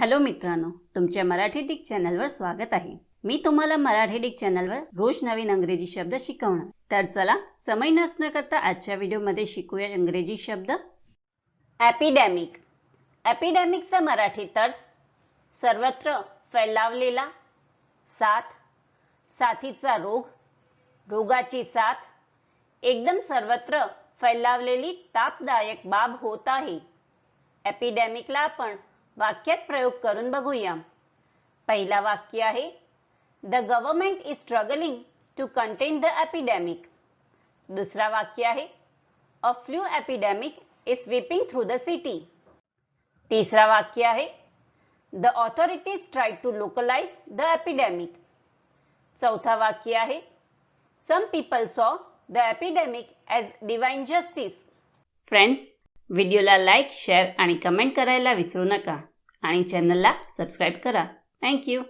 Hello मित्रांनो, तुमच्या Marathi Dick चॅनलवर स्वागत आहे। मी तुम्हाला मराठी डिक चॅनलवर रोज नवीन इंग्रजी शब्द शिकवणार। तर चला समय नष्ट न करता आजच्या व्हिडिओमध्ये शिकूया इंग्रजी शब्द। एपिडेमिक। एपिडेमिकचा मराठी अर्थ सर्वत्र फैलावलेला, साथ, साथीचा रोग, रोगाची साथ, एकदम सर्वत्र फैलावलेली तापदायक बाब होत आहे। एपिडेमिकला आपण वाक्यात प्रयोग करून बघूया। पहिला वाक्य आहे, the government is struggling to contain the epidemic. दुसरा वाक्य आहे, a flu epidemic is sweeping through the city. तिसरा वाक्य आहे, the authorities tried to localise the epidemic. चौथा वाक्य आहे, some people saw the epidemic as divine justice. Friends, व्हिडिओला लाईक, शेअर आणि कमेंट करायला विसरू नका आणि चॅनलला सबस्क्राइब करा। Thank you.